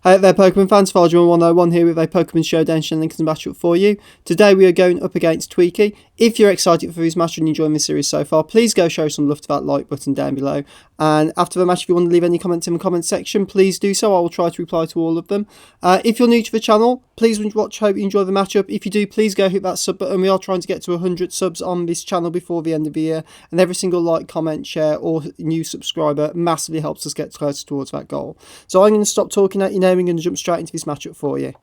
Hey there Pokemon fans, Farger101 here with a Pokemon Showdown Shenanigans matchup for you. Today we are going up against Tweaky. If you're excited for his match and enjoying this series so far, please go show some love to that like button down below. And after the match, if you want to leave any comments in the comment section, please do so. I will try to reply to all of them. If you're new to the channel, please watch, hope you enjoy the matchup. If you do, please go hit that sub button. We are trying to get to 100 subs on this channel before the end of the year. And every single like, comment, share or new subscriber massively helps us get closer towards that goal. So I'm going to stop talking at you now. I'm going to jump straight into this matchup for you.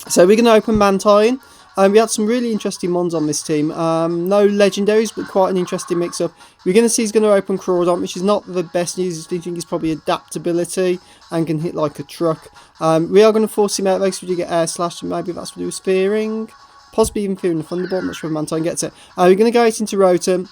So we're going to open Mantine. We had some really interesting ones on this team. No legendaries, but quite an interesting mix-up. We're going to see he's going to open Crawdon, which is not the best news. I think he's probably adaptability and can hit like a truck. We are going to force him out, because we do get Air Slash, and maybe that's what he was fearing. Possibly even fearing the Thunderbolt. I'm not sure if Mantine gets it. We're going to go into Rotom.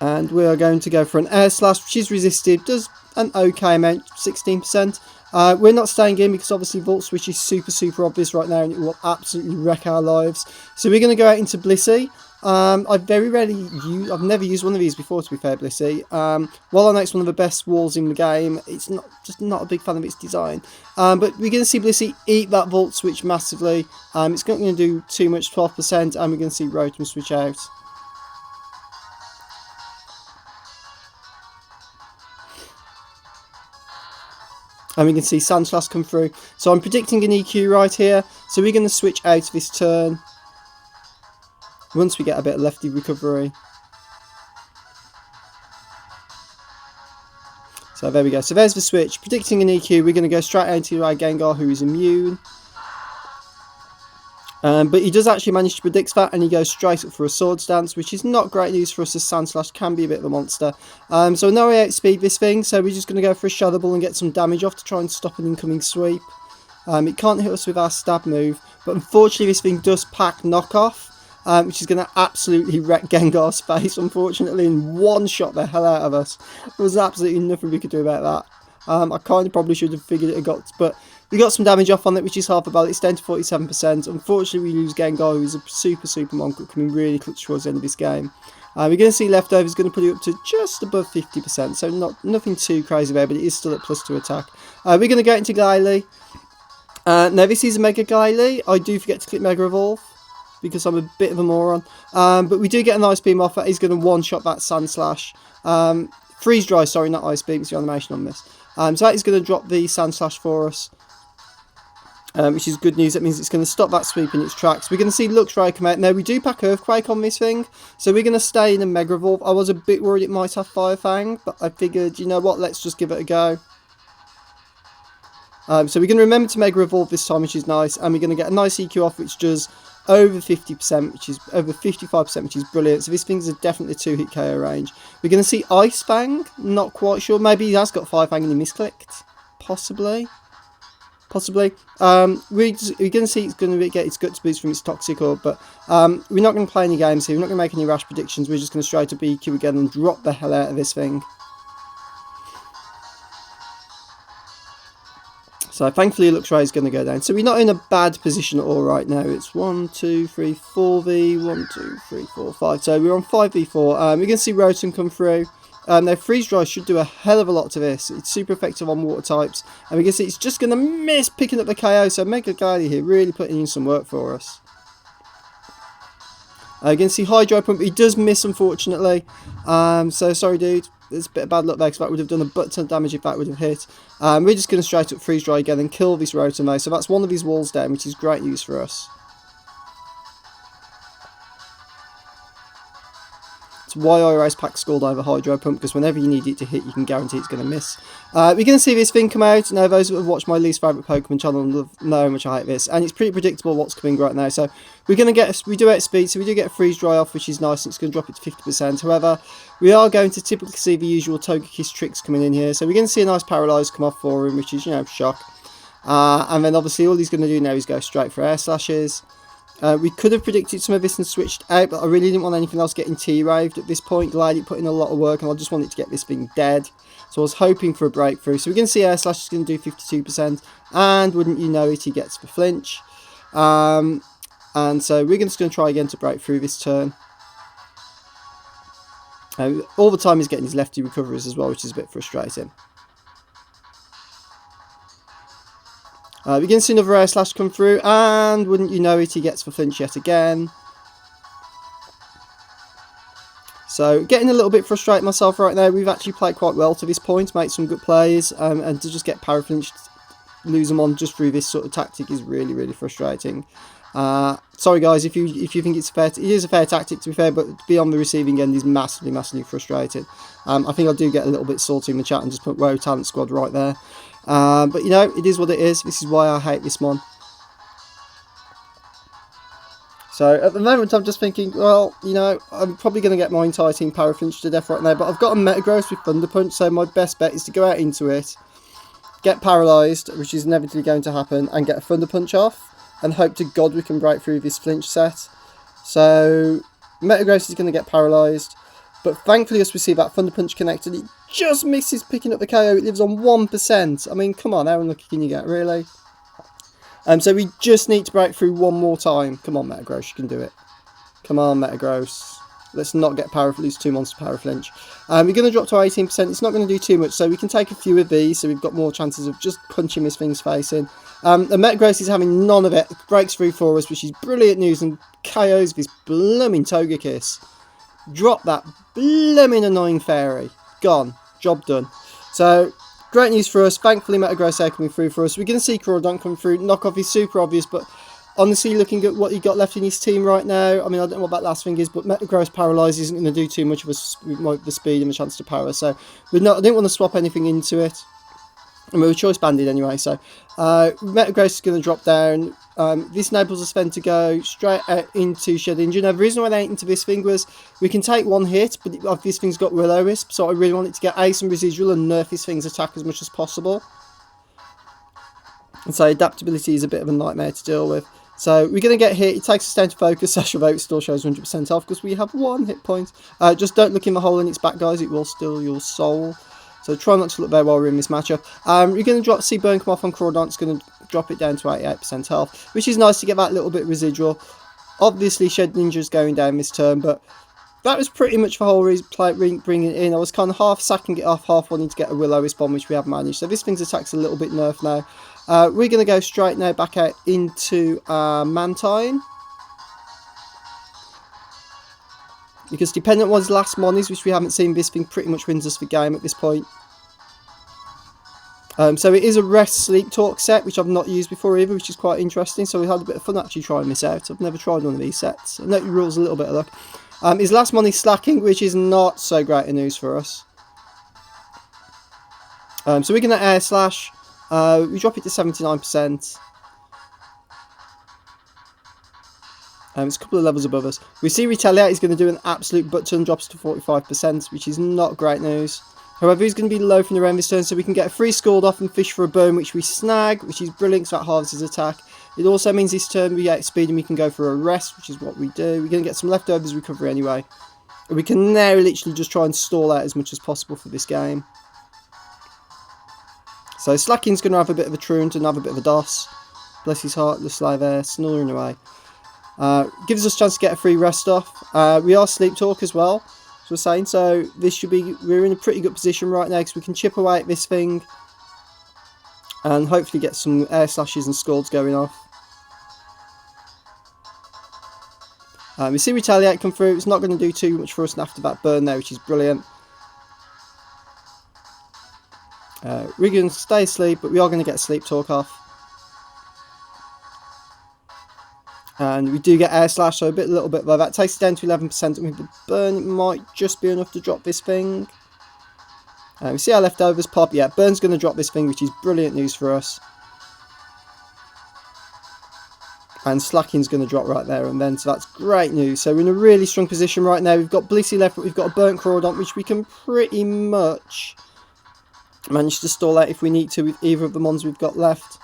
And we are going to go for an Air Slash, which is resisted. Does an okay amount, 16%. We're not staying in because obviously Volt Switch is super obvious right now and it will absolutely wreck our lives. So we're going to go out into Blissey. I've never used one of these before, to be fair, Blissey. While I know it's one of the best walls in the game, it's not a big fan of its design. But we're going to see Blissey eat that Volt Switch massively. It's not going to do too much, 12%, and we're going to see Rotom switch out. And we can see Sandslash come through. So I'm predicting an EQ right here. So we're going to switch out this turn once we get a bit of lefty recovery. So there we go. So there's the switch. Predicting an EQ. We're going to go straight out to our Gengar, who is immune. But he does actually manage to predict that, and he goes straight up for a Swords Dance, which is not great news for us, as Sandslash can be a bit of a monster. So now we outspeed this thing, so we're just going to go for a Shadow Ball and get some damage off to try and stop an incoming sweep. It can't hit us with our stab move, but unfortunately this thing does pack Knockoff, which is going to absolutely wreck Gengar's face, unfortunately, and one-shot the hell out of us. There was absolutely nothing we could do about that. I kind of probably should have figured it got, but we got some damage off on it, which is half a ball. It's down to 47%. Unfortunately, we lose Gengar, who's a super monk, coming really clutch towards the end of this game. We're going to see Leftovers going to put it up to just above 50%, so nothing too crazy there, but it is still at +2 attack. We're going to get into Glalie. Now, this is a Mega Glalie. I do forget to click Mega Evolve, because I'm a bit of a moron. But we do get an Ice Beam off that. He's going to one-shot that Sandslash. Freeze Dry, sorry, not Ice Beam, it's the animation on this. So that is going to drop the Sandslash for us. Which is good news. That means it's going to stop that sweep in its tracks. We're going to see Luxray come out. Now, we do pack Earthquake on this thing, so we're going to stay in a Mega Evolve. I was a bit worried it might have Fire Fang, but I figured, you know what, let's just give it a go. So we're going to remember to Mega Evolve this time, which is nice, and we're going to get a nice EQ off, which does over 50%, which is over 55%, which is brilliant. So this thing's definitely 2-hit KO range. We're going to see Ice Fang. Not quite sure. Maybe he has got Fire Fang and he misclicked. Possibly. We're going to see it's going to get its Guts boost from its Toxic Orb, but we're not going to play any games here. We're not going to make any rash predictions. We're just going to straight up EQ again and drop the hell out of this thing. So thankfully Luxray is going to go down. So we're not in a bad position at all right now. It's 1, 2, 3, 4v, 1, 2, 3, 4, 5. So we're on 5v4. We're going to see Rotom come through. Now Freeze Dry should do a hell of a lot to this. It's super effective on water types. And we can see it's just going to miss picking up the KO. So Mega Glalie here really putting in some work for us. You can see Hydro Pump. He does miss, unfortunately. So sorry, dude. There's a bit of bad luck there, because that would have done a butt ton of damage if that would have hit. We're just going to straight up Freeze Dry again and kill this Rotom though. So that's one of his walls down, which is great news for us. It's why I always pack Scald over Hydro Pump, because whenever you need it to hit, you can guarantee it's going to miss. We're going to see this thing come out. Now, those that have watched my least favourite Pokemon channel know how much I hate this. And it's pretty predictable what's coming right now. So we're going to get, we do outspeed, so we do get a Freeze Dry off, which is nice. It's going to drop it to 50%. However, we are going to typically see the usual Togekiss tricks coming in here. So we're going to see a nice Paralyze come off for him, which is, you know, shock. And then obviously all he's going to do now is go straight for Air Slashes. We could have predicted some of this and switched out, but I really didn't want anything else getting T-raved at this point. Glalie put in a lot of work, and I just wanted to get this thing dead. So I was hoping for a breakthrough. So we're going to see Air Slash is going to do 52%, and wouldn't you know it, he gets the flinch. And so we're just going to try again to break through this turn. All the time he's getting his lefty recoveries as well, which is a bit frustrating. We're going to see another air slash come through, and wouldn't you know it, he gets for flinch yet again. So getting a little bit frustrated myself right now. We've actually played quite well to this point, made some good plays, and to just get power flinched, lose them on just through this sort of tactic is really, really frustrating. Sorry guys, if you think it's fair, it is a fair tactic to be fair, but to be on the receiving end is massively, massively frustrating. I think I do get a little bit salty in the chat and just put WoW Talent Squad right there. But you know, it is what it is. This is why I hate this one. So at the moment I'm just thinking, well, you know, I'm probably going to get my entire team power flinched to death right now, but I've got a Metagross with Thunder Punch, so my best bet is to go out into it, get paralysed, which is inevitably going to happen, and get a Thunder Punch off, and hope to God we can break through this flinch set. So Metagross is going to get paralysed, but thankfully as we see that Thunder Punch connected, it just misses picking up the KO. It lives on 1%. I mean, come on, how unlucky can you get, really? So we just need to break through one more time. Come on, Metagross, you can do it. Come on, Metagross. Let's not get lose 2 monster power flinch. We're going to drop to 18%. It's not going to do too much, so we can take a few of these, so we've got more chances of just punching this thing's face in. The Metagross is having none of it. Breaks through for us, which is brilliant news, and KOs this blooming Togekiss. Drop that blooming annoying fairy. Gone. Job done. So great news for us. Thankfully, Metagross are coming through for us. We're going to see Crawdont come through. Knockoff is super obvious, but honestly, looking at what he got left in his team right now, I mean, I don't know what that last thing is, but Metagross Paralyze isn't going to do too much of us with the speed and the chance to power. So I didn't want to swap anything into it. And we were choice banded anyway, so Metagross is going to drop down. This enables us then to go straight out into Shedinja. Now, the reason why they ain't into this thing was we can take one hit, but this thing's got Will-O-Wisp, so I really wanted to get some residual and nerf this thing's attack as much as possible. And so adaptability is a bit of a nightmare to deal with. So we're going to get hit. It takes us down to focus. Sasha Vote still shows 100% off because we have 1 hit point. Just don't look in the hole in its back, guys. It will steal your soul. So try not to look there while we're in this matchup. You're going to see Burn come off on Crawdont. It's going to drop it down to 88% health, which is nice to get that little bit residual. Obviously, Shedinja's going down this turn, but that was pretty much the whole reason bringing it in. I was kind of half sacking it off, half wanting to get a Will-O-Wisp bomb, which we have managed. So this thing's attack's a little bit nerfed now. We're going to go straight now back out into Mantine. Because depending on what his last mon is, which we haven't seen, this thing pretty much wins us the game at this point. So it is a rest sleep talk set, which I've not used before either, which is quite interesting. So we had a bit of fun actually trying this out. I've never tried one of these sets. I know it rules a little bit of luck. His last mon is slacking, which is not so great a news for us. So we're going to air slash. We drop it to 79%. It's a couple of levels above us. We see Retaliate is going to do an absolute butt ton, drops to 45%, which is not great news. However, he's going to be low from the round this turn, so we can get a free Scald off and fish for a burn, which we snag, which is brilliant, so that halves his attack. It also means this turn we get speed and we can go for a rest, which is what we do. We're going to get some leftovers recovery anyway. We can now literally just try and stall out as much as possible for this game. So Slacking's going to have a bit of a truant and have a bit of a DOS. Bless his heart, just lie there, snoring away. Gives us a chance to get a free rest off. We are Sleep Talk as well, as we're saying, so this should be, we're in a pretty good position right now because we can chip away at this thing and hopefully get some air slashes and scalds going off. We see Retaliate come through. It's not going to do too much for us after that burn there, which is brilliant. We're going to stay asleep, but we are going to get Sleep Talk off. And we do get air slash, so a little bit low. That takes it down to 11%, and with the burn, it might just be enough to drop this thing. We see our leftovers pop. Yeah, burn's going to drop this thing, which is brilliant news for us. And Slacking's going to drop right there and then, so that's great news. So we're in a really strong position right now. We've got Blissey left, but we've got a burnt Crawdont, which we can pretty much manage to stall out if we need to with either of the mons we've got left.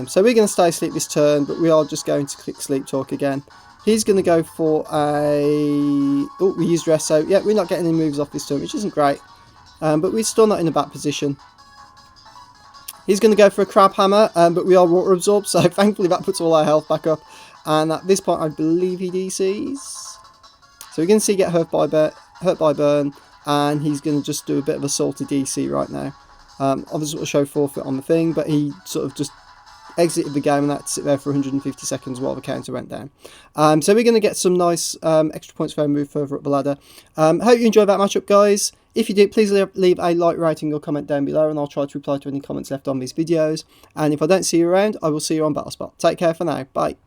So we're going to stay asleep this turn, but we are just going to click Sleep Talk again. He's going to go for a... Oh, we used rest, so yeah, we're not getting any moves off this turn, which isn't great. But we're still not in a bad position. He's going to go for a Crab Hammer, but we are Water Absorbed, so thankfully that puts all our health back up. And at this point, I believe he DCs. So we're going to see get hurt by burn, and he's going to just do a bit of a salty DC right now. Obviously, it'll show forfeit on the thing, but he sort of just exited the game and had to sit there for 150 seconds while the counter went down. So we're going to get some nice extra points for our move further up the ladder. Hope you enjoyed that matchup, guys. If you did, please leave a like, rating or comment down below, and I'll try to reply to any comments left on these videos. And if I don't see you around, I will see you on Battlespot. Take care for now. Bye.